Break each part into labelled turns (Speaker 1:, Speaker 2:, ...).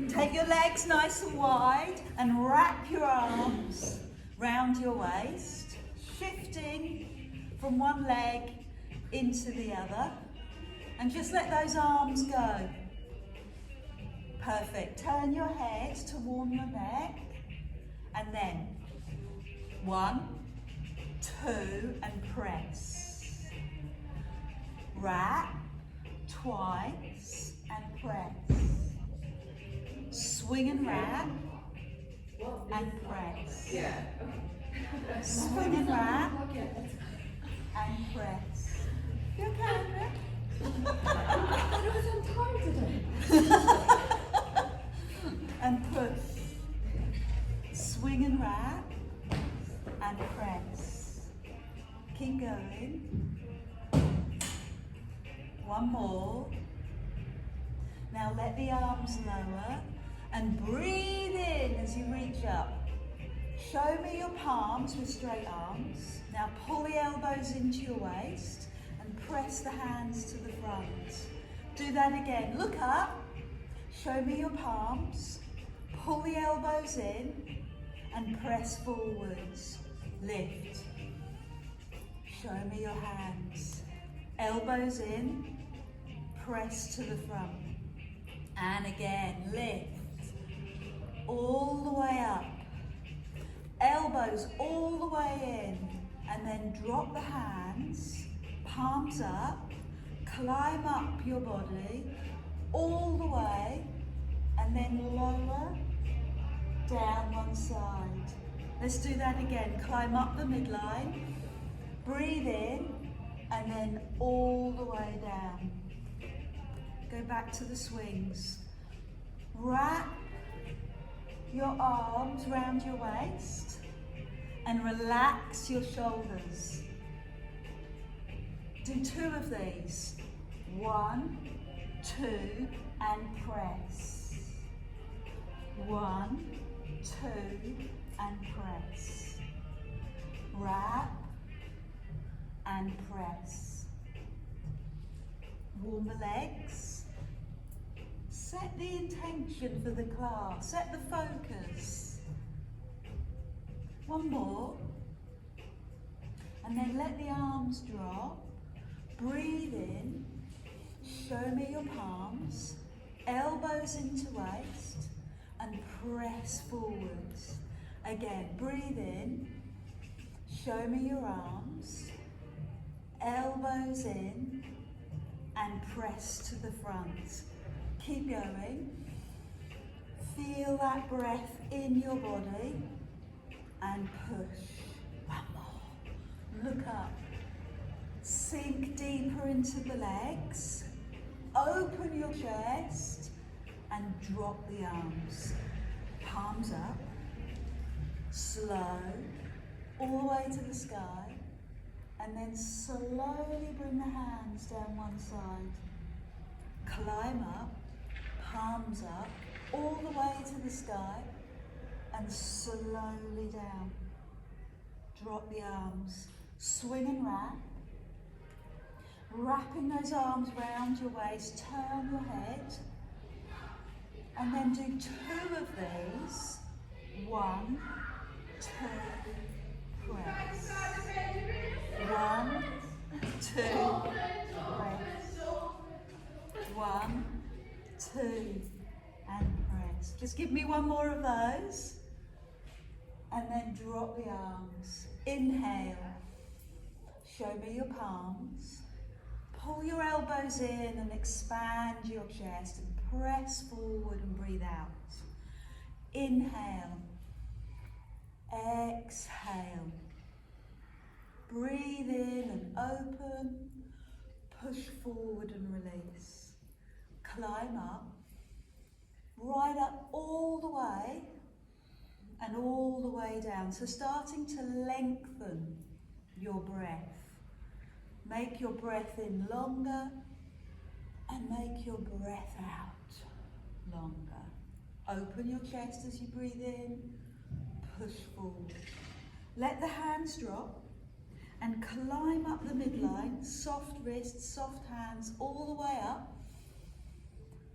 Speaker 1: Take your legs nice and wide and wrap your arms round your waist, shifting from one leg into the other, and just let those arms go. Perfect. Turn your head to warm your neck, and then 1, 2, and press. Wrap twice and press. Swing and wrap and press. Swing and wrap and press. You okay?
Speaker 2: I was on time today.
Speaker 1: And push. Swing and wrap and press. Keep going. One more. Now let the arms lower and breathe in as you reach up. Show me your palms with straight arms. Now pull the elbows into your waist and press the hands to the front. Do that again. Look up. Show me your palms. Pull the elbows in and press forwards. Lift. Show me your hands. Elbows in. Press to the front. And again, lift. All the way up. Elbows all the way in. And then drop the hands. Palms up. Climb up your body. All the way. And then lower. Down one side. Let's do that again. Climb up the midline. Breathe in. And then all the way down. Go back to the swings. Wrap your arms round your waist and relax your shoulders. Do 2 of these. 1, 2, and press. 1, 2, and press. Wrap and press. Warm the legs. Set the intention for the class. Set the focus. One more. And then let the arms drop. Breathe in. Show me your palms. Elbows into waist. And press forwards. Again, breathe in. Show me your arms. Elbows in. And press to the front. Keep going. Feel that breath in your body and push. One more. Look up. Sink deeper into the legs. Open your chest and drop the arms. Palms up. Slow. All the way to the sky. And then slowly bring the hands down one side. Climb up. Palms up, all the way to the sky, and slowly down. Drop the arms. Swing and wrap. Wrapping those arms round your waist, turn your head, and then do 2 of these. 1, 2, press. 1, 2, press. 1, 2, and press. Just give me one more of those. And then drop the arms. Inhale. Show me your palms. Pull your elbows in and expand your chest and press forward and breathe out. Inhale. Exhale. Breathe in and open. Push forward and release. Climb up. Right up all the way and all the way down. So starting to lengthen your breath. Make your breath in longer and make your breath out longer. Open your chest as you breathe in, push forward. Let the hands drop and climb up the midline, soft wrists, soft hands, all the way up.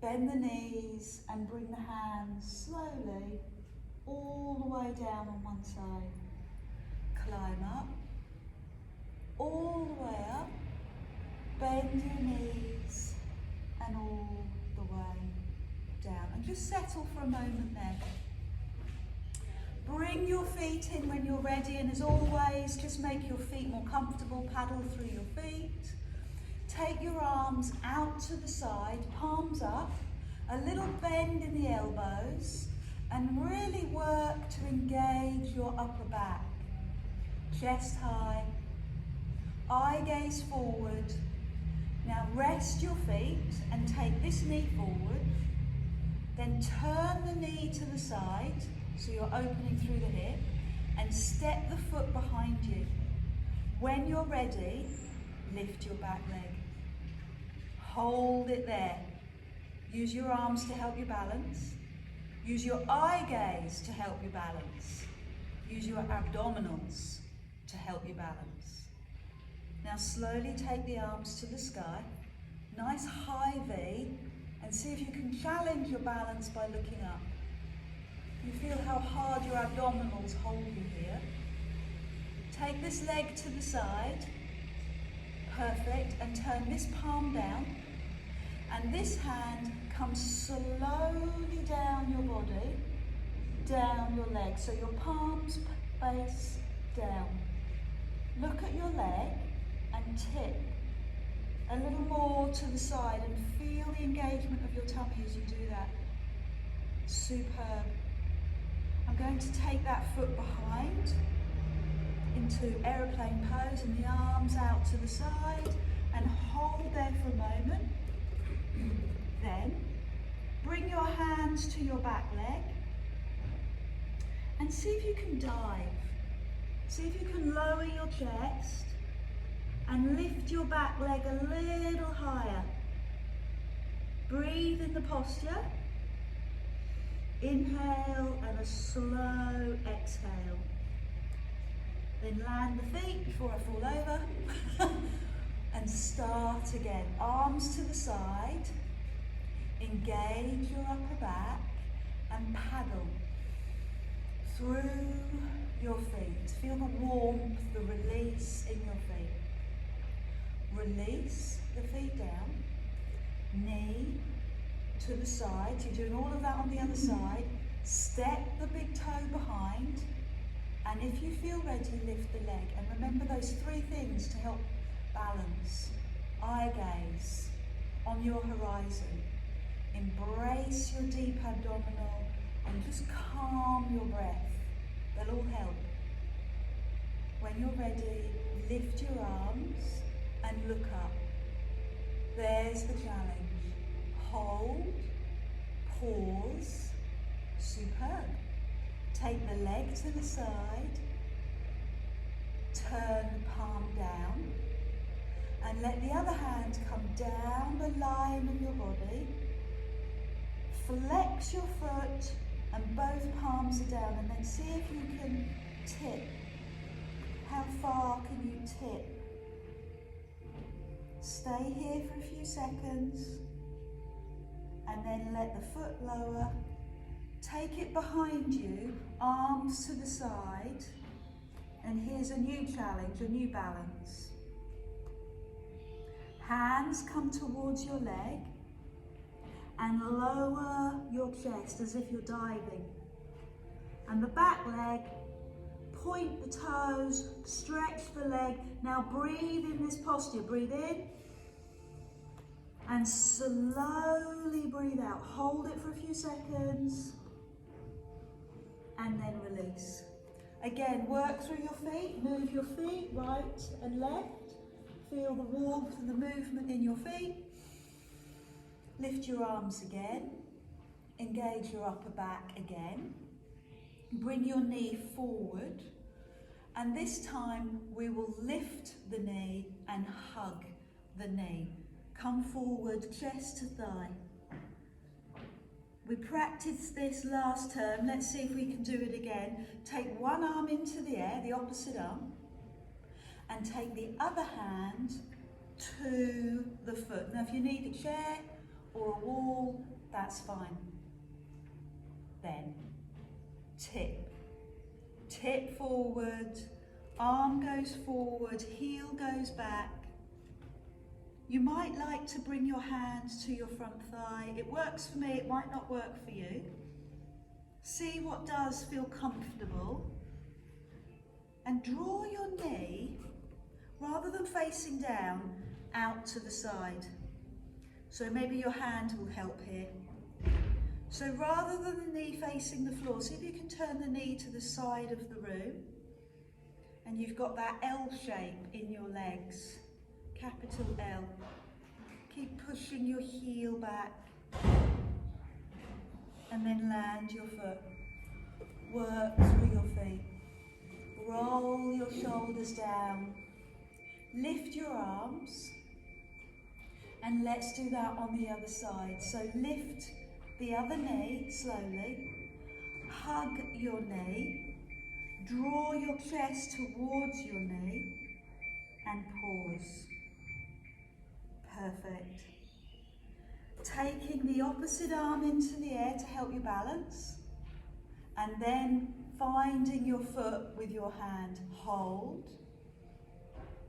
Speaker 1: Bend the knees and bring the hands slowly all the way down on one side. Climb up, all the way up. Bend your knees and all the way down. And just settle for a moment there. Bring your feet in when you're ready, and as always, just make your feet more comfortable. Paddle through your feet. Take your arms out to the side, palms up, a little bend in the elbows, and really work to engage your upper back. Chest high, eye gaze forward. Now rest your feet and take this knee forward, then turn the knee to the side, so you're opening through the hip, and step the foot behind you. When you're ready, lift your back leg. Hold it there. Use your arms to help you balance. Use your eye gaze to help you balance. Use your abdominals to help you balance. Now slowly take the arms to the sky. Nice high V, and see if you can challenge your balance by looking up. You feel how hard your abdominals hold you here. Take this leg to the side. Perfect. And turn this palm down. And this hand comes slowly down your body, down your leg. So your palms face down. Look at your leg and tip a little more to the side and feel the engagement of your tummy as you do that. Superb. I'm going to take that foot behind into aeroplane pose and the arms out to the side and hold there for a moment. Then bring your hands to your back leg and see if you can dive. See if you can lower your chest and lift your back leg a little higher. Breathe in the posture. Inhale and a slow exhale. Then land the feet before I fall over. And start again. Arms to the side. Engage your upper back and paddle through your feet. Feel the warmth, the release in your feet. Release the feet down. Knee to the side. You're doing all of that on the other side. Step the big toe behind. And if you feel ready, lift the leg. And remember those three things to help balance. Eye gaze on your horizon. Embrace your deep abdominal and just calm your breath. They'll all help. When you're ready, lift your arms and look up. There's the challenge. Hold, pause, superb. Take the leg to the side, turn the palm down, and let the other hand come down the line of your body. Flex your foot and both palms are down, and then see if you can tip. How far can you tip? Stay here for a few seconds and then let the foot lower. Take it behind you, arms to the side, and here's a new challenge, a new balance. Hands come towards your leg and lower your chest as if you're diving. And the back leg, point the toes, stretch the leg. Now breathe in this posture. Breathe in and slowly breathe out. Hold it for a few seconds and then release. Again, work through your feet. Move your feet right and left. Feel the warmth and the movement in your feet. Lift your arms again. Engage your upper back again. Bring your knee forward. And this time we will lift the knee and hug the knee. Come forward, chest to thigh. We practiced this last term. Let's see if we can do it again. Take one arm into the air, the opposite arm, and take the other hand to the foot. Now if you need a chair or a wall, that's fine. Then, tip. Tip forward, arm goes forward, heel goes back. You might like to bring your hands to your front thigh. It works for me, it might not work for you. See what does feel comfortable. And draw your knee, rather than facing down, out to the side. So maybe your hand will help here. So rather than the knee facing the floor, see if you can turn the knee to the side of the room. And you've got that L shape in your legs, capital L. Keep pushing your heel back. And then land your foot. Work through your feet. Roll your shoulders down. Lift your arms. And let's do that on the other side. So lift the other knee slowly. Hug your knee. Draw your chest towards your knee. And pause. Perfect. Taking the opposite arm into the air to help you balance. And then finding your foot with your hand. Hold.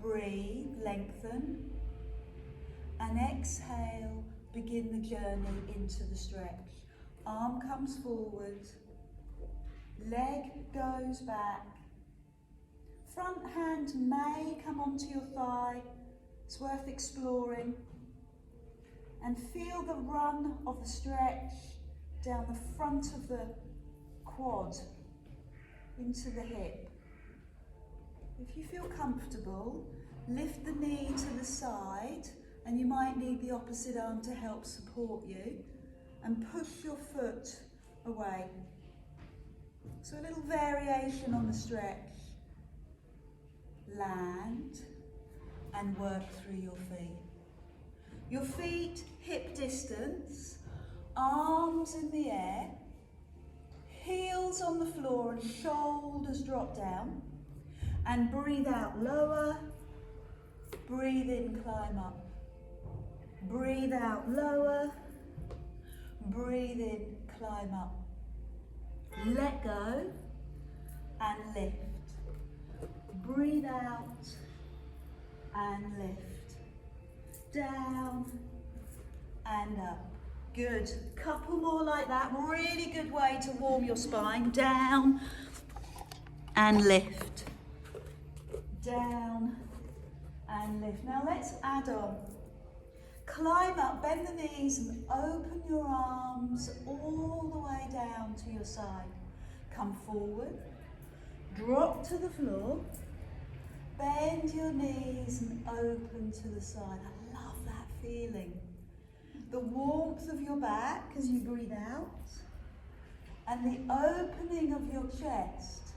Speaker 1: Breathe. Lengthen. And exhale, begin the journey into the stretch. Arm comes forward, leg goes back. Front hand may come onto your thigh, it's worth exploring. And feel the run of the stretch down the front of the quad into the hip. If you feel comfortable, lift the knee to the side. And you might need the opposite arm to help support you, and push your foot away. So a little variation on the stretch. Land and work through your feet. Your feet hip distance, arms in the air, heels on the floor and shoulders drop down. And breathe out, lower, breathe in, climb up. Breathe out, lower. Breathe in, climb up. Let go and lift. Breathe out and lift. Down and up. Good. Couple more like that. Really good way to warm your spine. Down and lift. Down and lift. Now let's add on. Climb up, bend the knees and open your arms all the way down to your side. Come forward, drop to the floor, bend your knees and open to the side. I love that feeling. The warmth of your back as you breathe out and the opening of your chest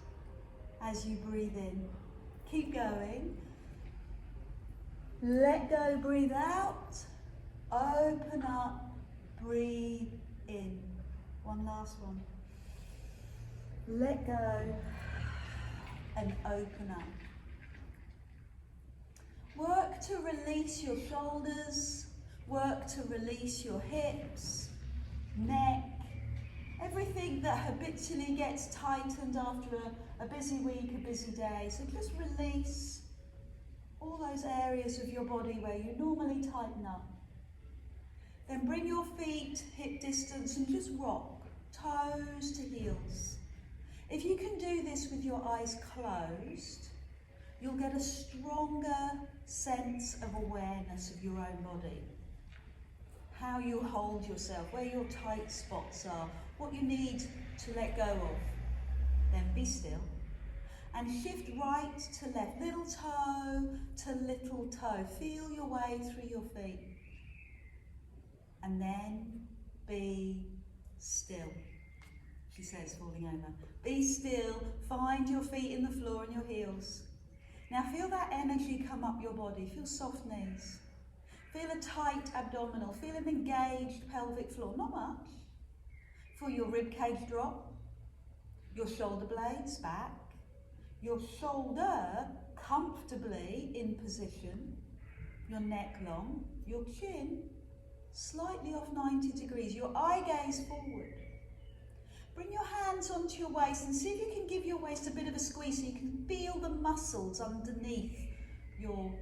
Speaker 1: as you breathe in. Keep going. Let go, breathe out. Open up, breathe in. One last one. Let go and open up. Work to release your shoulders, work to release your hips, neck, everything that habitually gets tightened after a busy week, a busy day. So just release all those areas of your body where you normally tighten up. Then bring your feet hip distance and just rock, toes to heels. If you can do this with your eyes closed, you'll get a stronger sense of awareness of your own body. How you hold yourself, where your tight spots are, what you need to let go of. Then be still. And shift right to left, little toe to little toe. Feel your way through your feet. And then be still, she says, falling over. Be still, find your feet in the floor and your heels. Now feel that energy come up your body, feel soft knees. Feel a tight abdominal, feel an engaged pelvic floor, not much. Feel your rib cage drop, your shoulder blades back, your shoulder comfortably in position, your neck long, your chin slightly off 90 degrees, your eye gaze forward. Bring your hands onto your waist and see if you can give your waist a bit of a squeeze so you can feel the muscles underneath your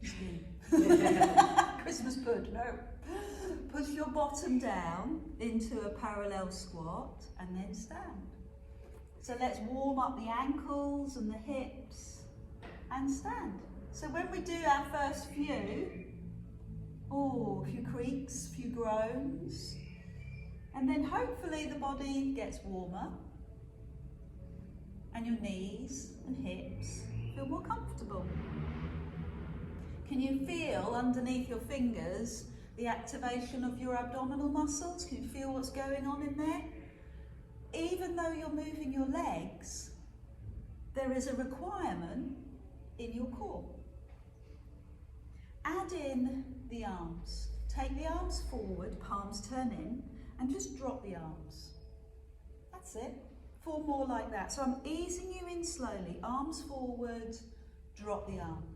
Speaker 1: skin. Christmas pud, no. Push your bottom down into a parallel squat and then stand. So let's warm up the ankles and the hips and stand. So when we do our first few, a few creaks, a few groans, and then hopefully the body gets warmer and your knees and hips feel more comfortable. Can you feel underneath your fingers the activation of your abdominal muscles? Can you feel what's going on in there? Even though you're moving your legs, there is a requirement in your core. Add in the arms. Take the arms forward, palms turn in, and just drop the arms. That's it. 4 more like that. So I'm easing you in slowly. Arms forward, drop the arms.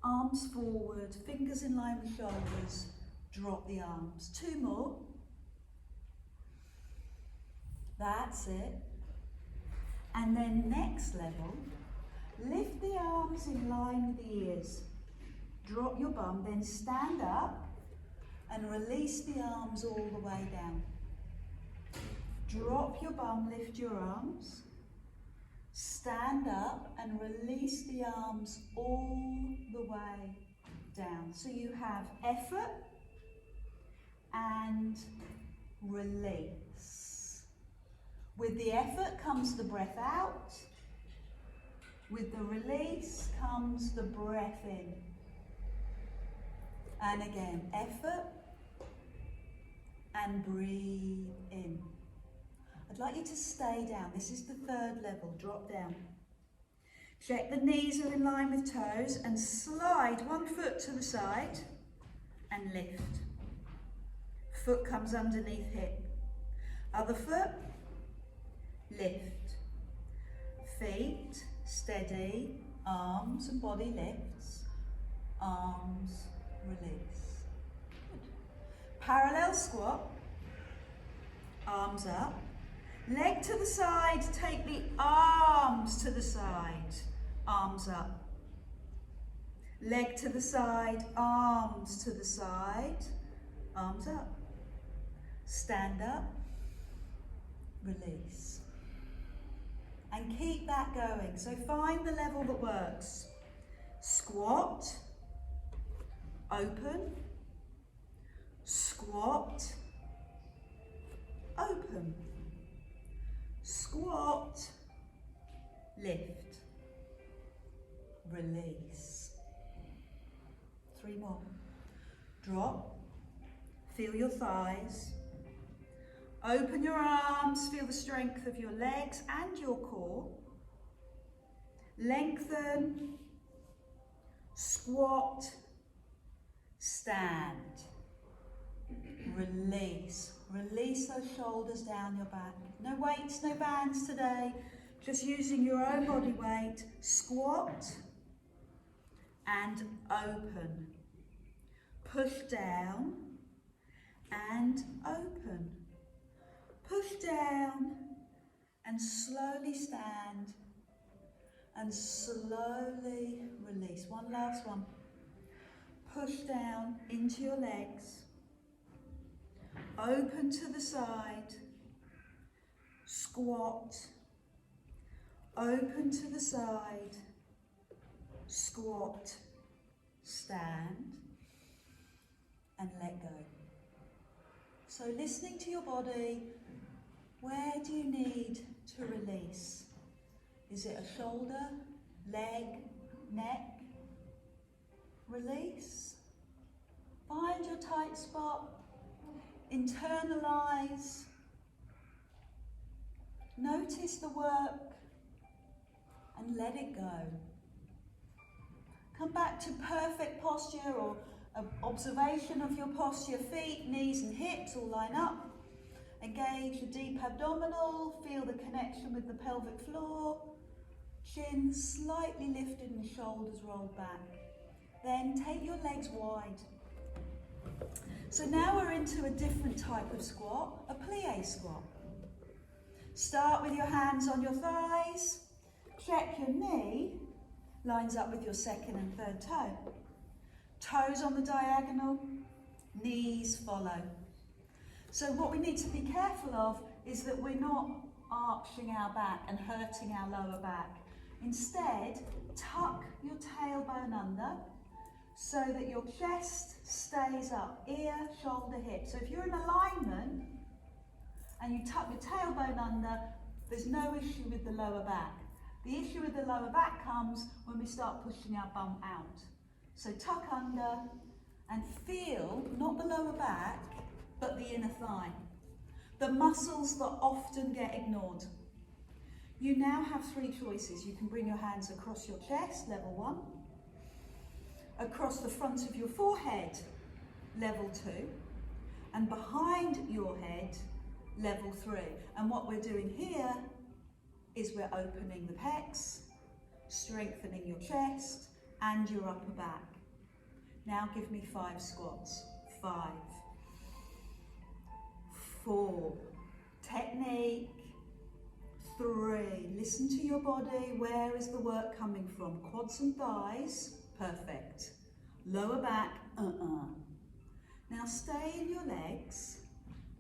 Speaker 1: Arms forward, fingers in line with shoulders, drop the arms. 2 more. That's it. And then next level, lift the arms in line with the ears. Drop your bum, then stand up and release the arms all the way down. Drop your bum, lift your arms. Stand up and release the arms all the way down. So you have effort and release. With the effort comes the breath out. With the release comes the breath in. And again, effort and breathe in. I'd like you to stay down. This is the 3rd level. Drop down. Check the knees are in line with toes and slide 1 foot to the side and lift. Foot comes underneath hip. Other foot, lift. Feet, steady. Arms and body lifts. Arms, release. Good. Parallel squat. Arms up. Leg to the side, take the arms to the side, arms up. Leg to the side, arms to the side, arms up. Stand up, release. And keep that going. So find the level that works. Squat, open, squat, open. Squat, lift, release. 3 more. Drop, feel your thighs. Open your arms, feel the strength of your legs and your core. Lengthen, squat, stand. Release. Release those shoulders down your back. No weights, no bands today. Just using your own body weight. Squat and open. Push down and open. Push down and slowly stand and slowly release. One last one. Push down into your legs. Open to the side, squat, open to the side, squat, stand, and let go. So listening to your body, where do you need to release? Is it a shoulder, leg, neck? Release. Find your tight spot. Internalize. Notice the work and let it go. Come back to perfect posture or observation of your posture. Feet, knees and hips all line up. Engage the deep abdominal. Feel the connection with the pelvic floor. Chin slightly lifted and shoulders rolled back. Then take your legs wide. So now we're into a different type of squat, a plie squat. Start with your hands on your thighs. Check your knee lines up with your second and third toe. Toes on the diagonal, knees follow. So what we need to be careful of is that we're not arching our back and hurting our lower back. Instead, tuck your tailbone under so that your chest stays up, ear, shoulder, hip. So if you're in alignment and you tuck your tailbone under, there's no issue with the lower back. The issue with the lower back comes when we start pushing our bum out. So tuck under and feel, not the lower back, but the inner thigh. The muscles that often get ignored. You now have three choices. You can bring your hands across your chest, level 1. Across the front of your forehead, level 2. And behind your head, level 3. And what we're doing here is we're opening the pecs, strengthening your chest and your upper back. Now give me 5 squats. 5, 4, technique, 3, listen to your body, where is the work coming from? Quads and thighs, perfect. Lower back, Now stay in your legs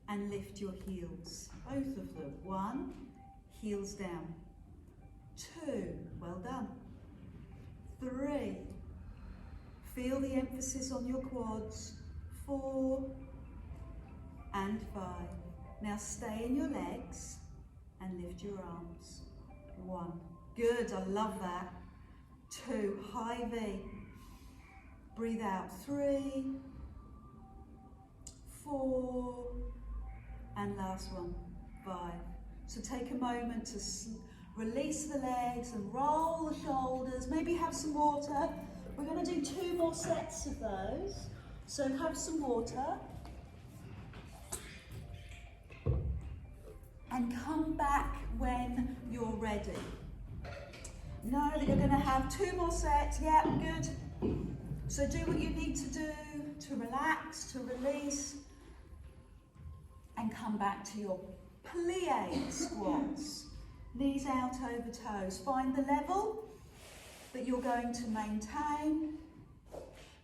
Speaker 1: and lift your heels, both of them. 1, heels down. 2, well done. 3, feel the emphasis on your quads. 4 and 5. Now stay in your legs and lift your arms. 1, good, I love that. 2, high V. Breathe out. 3, 4, and last one, 5. So take a moment to release the legs and roll the shoulders, maybe have some water. We're going to do 2 more sets of those. So have some water. And come back when you're ready. No, you're going to have 2 more sets. Yeah, good. So do what you need to do to relax, to release, and come back to your plie squats. Knees out over toes. Find the level that you're going to maintain.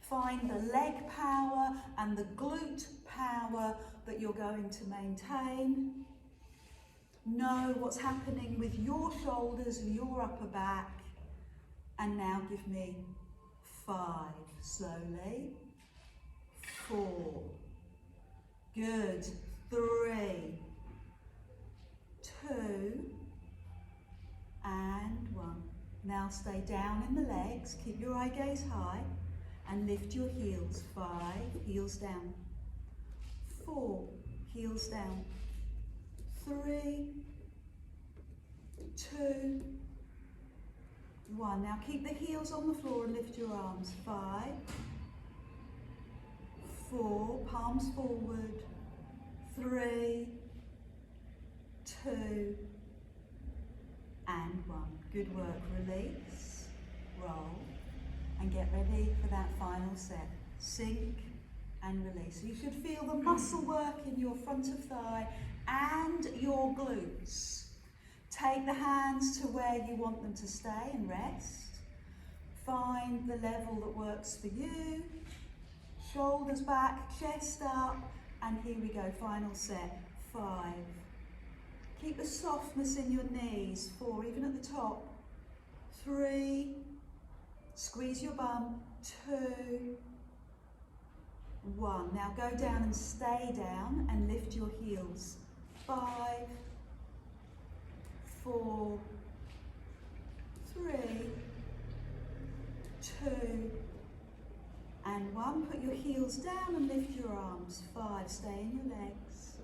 Speaker 1: Find the leg power and the glute power that you're going to maintain. Know what's happening with your shoulders and your upper back. And now give me 5, slowly. 4, good. 3, 2, and 1. Now stay down in the legs, keep your eye gaze high, and lift your heels. 5, heels down. 4, heels down. 3, 2, 1. Now keep the heels on the floor and lift your arms. 5, 4, palms forward. 3, 2, and 1. Good work. Release, roll, and get ready for that final set. Sink and release. So you should feel the muscle work in your front of thigh and your glutes. Take the hands to where you want them to stay and rest. Find the level that works for you. Shoulders back, chest up, and here we go, final set. 5. Keep the softness in your knees. 4, even at the top. 3, squeeze your bum. 2, 1. Now go down and stay down and lift your heels. 5, 4, 3, 2, and 1. Put your heels down and lift your arms. 5, stay in your legs.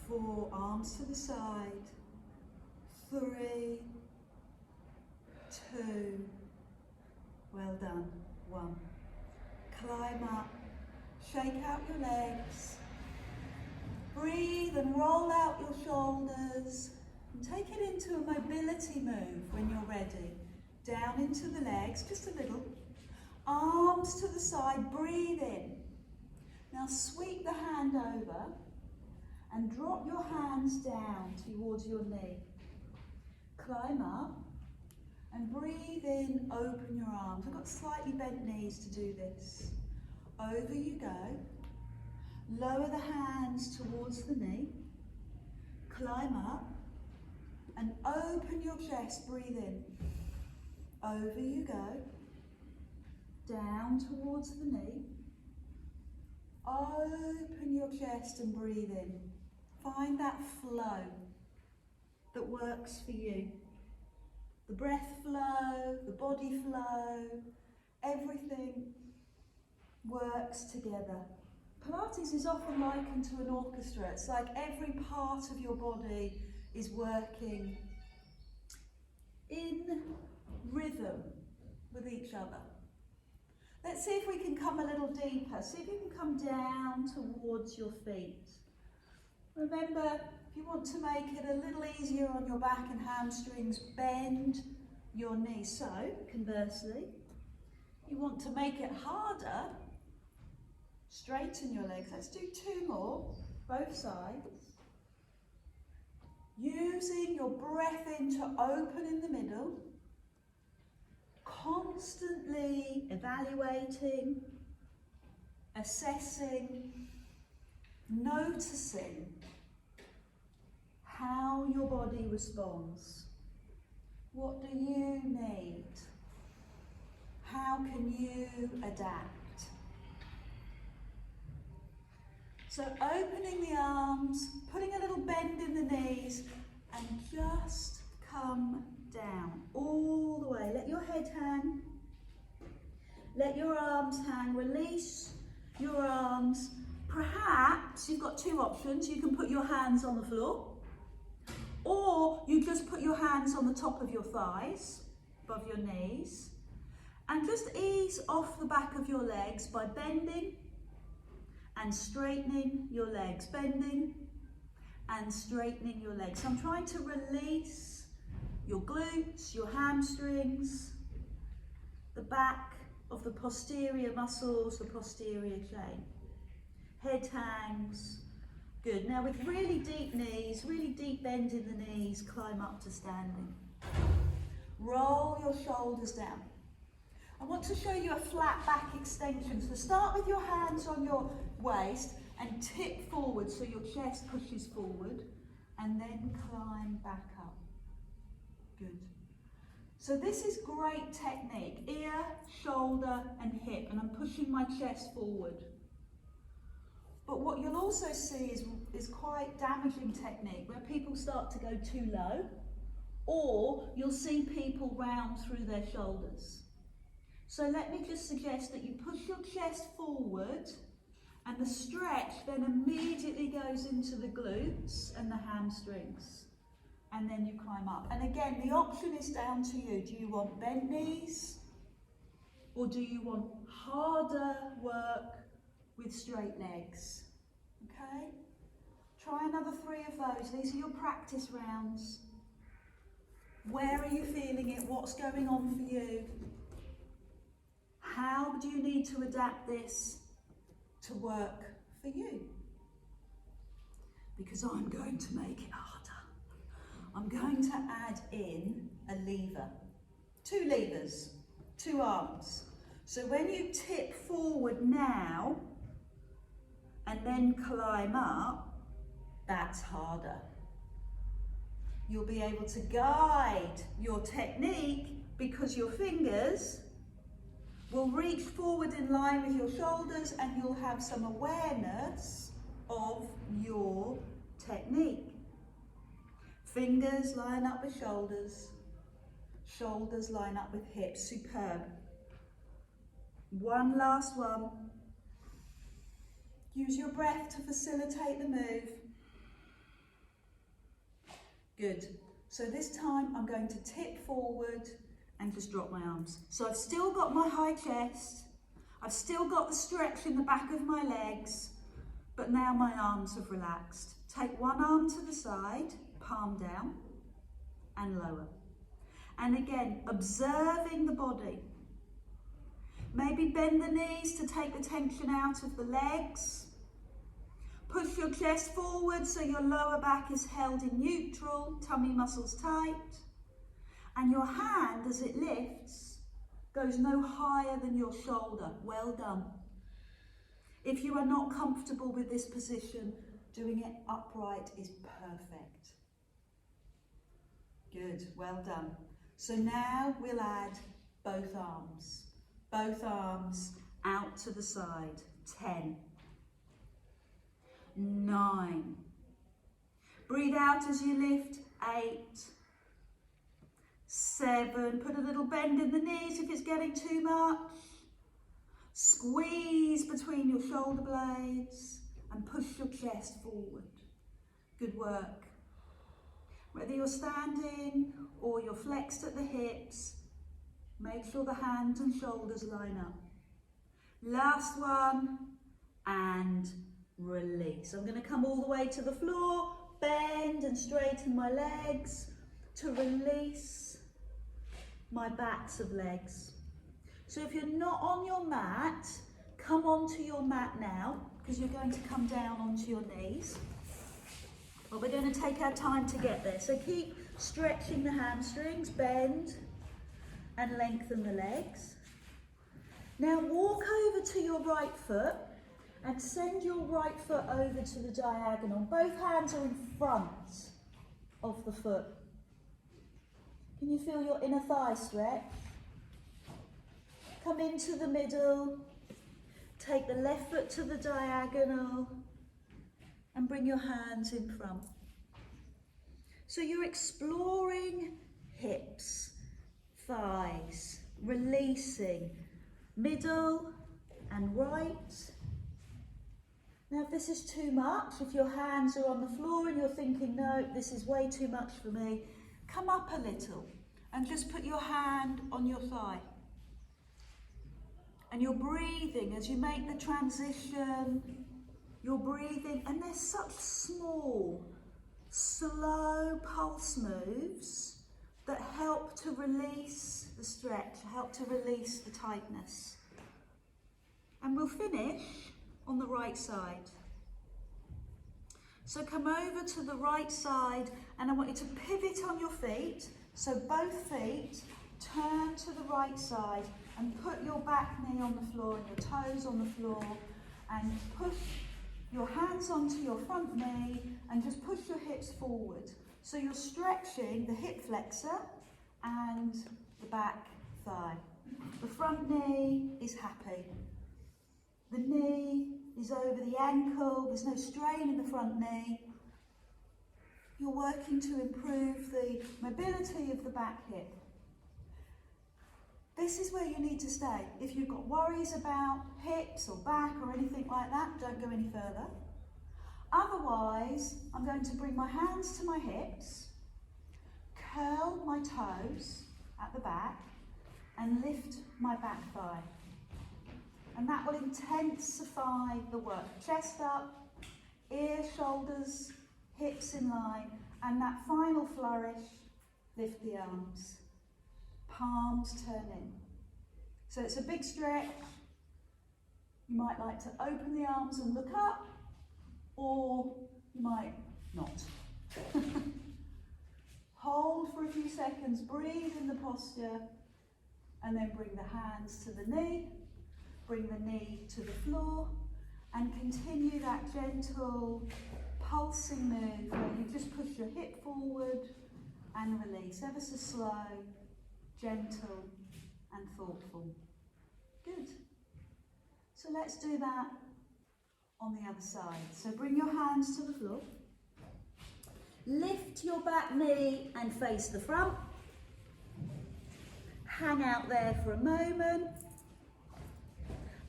Speaker 1: 4, arms to the side. 3, 2, well done. 1. Climb up, shake out your legs. Breathe and roll out your shoulders. And take it into a mobility move when you're ready. Down into the legs, just a little. Arms to the side, breathe in. Now sweep the hand over and drop your hands down towards your knee. Climb up and breathe in, open your arms. I've got slightly bent knees to do this. Over you go. Lower the hands towards the knee. Climb up and open your chest, breathe in. Over you go. Down towards the knee. Open your chest and breathe in. Find that flow that works for you. The breath flow, the body flow, everything works together. Pilates is often likened to an orchestra. It's like every part of your body is working in rhythm with each other. Let's see if we can come a little deeper. See if you can come down towards your feet. Remember, if you want to make it a little easier on your back and hamstrings, bend your knees. So, conversely, you want to make it harder, straighten your legs. Let's do 2 more, both sides. Using your breath in to open in the middle. Constantly evaluating, assessing, noticing how your body responds. What do you need? How can you adapt? So opening the arms, putting a little bend in the knees, and just come down all the way. Let your head hang. Let your arms hang. Release your arms. Perhaps you've got 2 options. You can put your hands on the floor, or you just put your hands on the top of your thighs, above your knees, and just ease off the back of your legs by bending and straightening your legs. Bending and straightening your legs. So I'm trying to release your glutes, your hamstrings, the back of the posterior muscles, the posterior chain. Head hangs. Good. Now with really deep knees, really deep bend in the knees, climb up to standing. Roll your shoulders down. I want to show you a flat back extension. So start with your hands on your waist and tip forward so your chest pushes forward, and then climb back up. Good. So this is great technique. Ear, shoulder and hip, and I'm pushing my chest forward. But what you'll also see is quite damaging technique where people start to go too low, or you'll see people round through their shoulders. So let me just suggest that you push your chest forward, and the stretch then immediately goes into the glutes and the hamstrings. And then you climb up. And again, the option is down to you. Do you want bent knees, or do you want harder work with straight legs? Okay? Try another 3 of those. These are your practice rounds. Where are you feeling it? What's going on for you? How do you need to adapt this to work for you? Because I'm going to make it harder. I'm going to add in a lever. 2 levers, 2 arms. So when you tip forward now and then climb up, that's harder. You'll be able to guide your technique because your fingers will reach forward in line with your shoulders, and you'll have some awareness of your technique. Fingers line up with shoulders, shoulders line up with hips. Superb. One last one. Use your breath to facilitate the move. Good. So this time I'm going to tip forward and just drop my arms. So I've still got my high chest, I've still got the stretch in the back of my legs, but now my arms have relaxed. Take one arm to the side, palm down, and lower. And again, observing the body. Maybe bend the knees to take the tension out of the legs. Push your chest forward so your lower back is held in neutral, tummy muscles tight. And your hand, as it lifts, goes no higher than your shoulder. Well done. If you are not comfortable with this position, doing it upright is perfect. Good, well done. So now we'll add both arms. Both arms out to the side. 10. 9. Breathe out as you lift. 8. 7. Put a little bend in the knees if it's getting too much. Squeeze between your shoulder blades and push your chest forward. Good work. Whether you're standing or you're flexed at the hips, make sure the hands and shoulders line up. Last one, and release. I'm going to come all the way to the floor, bend and straighten my legs to release my backs of legs. So if you're not on your mat, come onto your mat now, because you're going to come down onto your knees. But we're going to take our time to get there. So keep stretching the hamstrings, bend and lengthen the legs. Now walk over to your right foot and send your right foot over to the diagonal. Both hands are in front of the foot. Can you feel your inner thigh stretch? Come into the middle, take the left foot to the diagonal and bring your hands in front. So you're exploring hips, thighs, releasing middle and right. Now if this is too much, if your hands are on the floor and you're thinking, no, this is way too much for me, come up a little and just put your hand on your thigh. And you're breathing as you make the transition, you're breathing, and there's such small, slow pulse moves that help to release the stretch, help to release the tightness. And we'll finish on the right side. So come over to the right side and I want you to pivot on your feet. So both feet turn to the right side and put your back knee on the floor and your toes on the floor and push your hands onto your front knee and just push your hips forward. So you're stretching the hip flexor and the back thigh. The front knee is happy. The knee is over the ankle, there's no strain in the front knee. You're working to improve the mobility of the back hip. This is where you need to stay. If you've got worries about hips or back or anything like that, don't go any further. Otherwise, I'm going to bring my hands to my hips, curl my toes at the back and lift my back thigh. And that will intensify the work. Chest up, ear, shoulders, hips in line, and that final flourish, lift the arms. Palms turn in. So it's a big stretch. You might like to open the arms and look up, or you might not. Hold for a few seconds, breathe in the posture, and then bring the hands to the knee, bring the knee to the floor, and continue that gentle pulsing move where you just push your hip forward and release, ever so slow, gentle and thoughtful. Good. So let's do that on the other side. So bring your hands to the floor. Lift your back knee and face the front. Hang out there for a moment.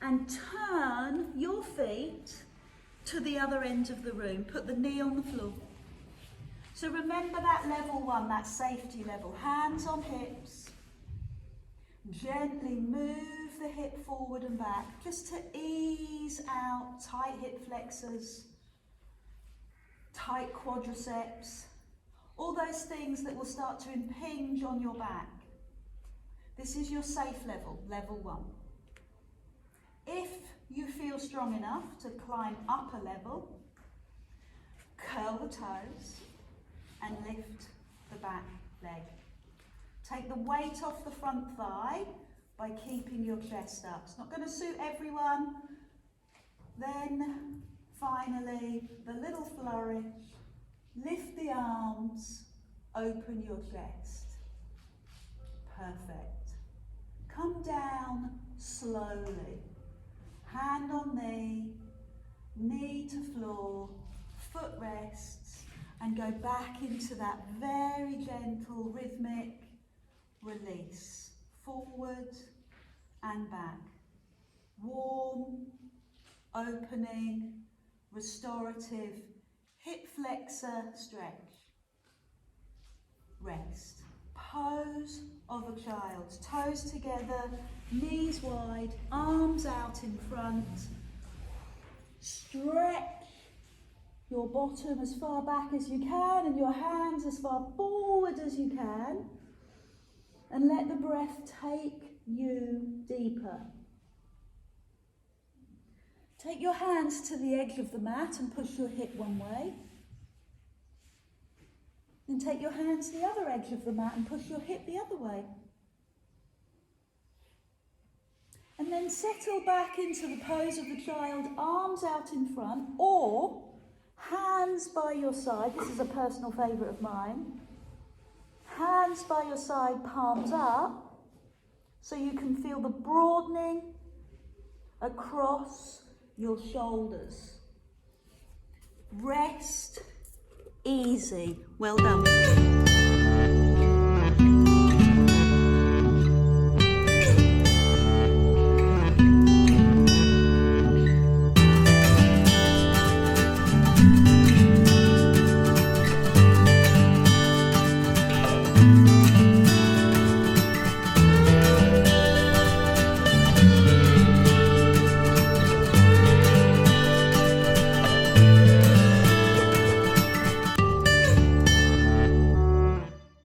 Speaker 1: And turn your feet to the other end of the room. Put the knee on the floor. So remember that level one, that safety level. Hands on hips. Gently move the hip forward and back, just to ease out tight hip flexors, tight quadriceps, all those things that will start to impinge on your back. This is your safe level, level one. If you feel strong enough to climb up a level, curl the toes and lift the back leg. Take the weight off the front thigh by keeping your chest up. It's not going to suit everyone. Then, finally, the little flourish. Lift the arms, open your chest. Perfect. Come down slowly. Hand on knee, knee to floor, foot rests, and go back into that very gentle, rhythmic release. Forward and back. Warm, opening, restorative, hip flexor stretch. Rest. Pose of a child. Toes together, knees wide, arms out in front. Stretch your bottom as far back as you can and your hands as far forward as you can. And let the breath take you deeper. Take your hands to the edge of the mat and push your hip one way. Then take your hands to the other edge of the mat and push your hip the other way. And then settle back into the pose of the child, arms out in front, or hands by your side. This is a personal favourite of mine. Hands by your side, palms up, so you can feel the broadening across your shoulders. Rest, easy. Well done.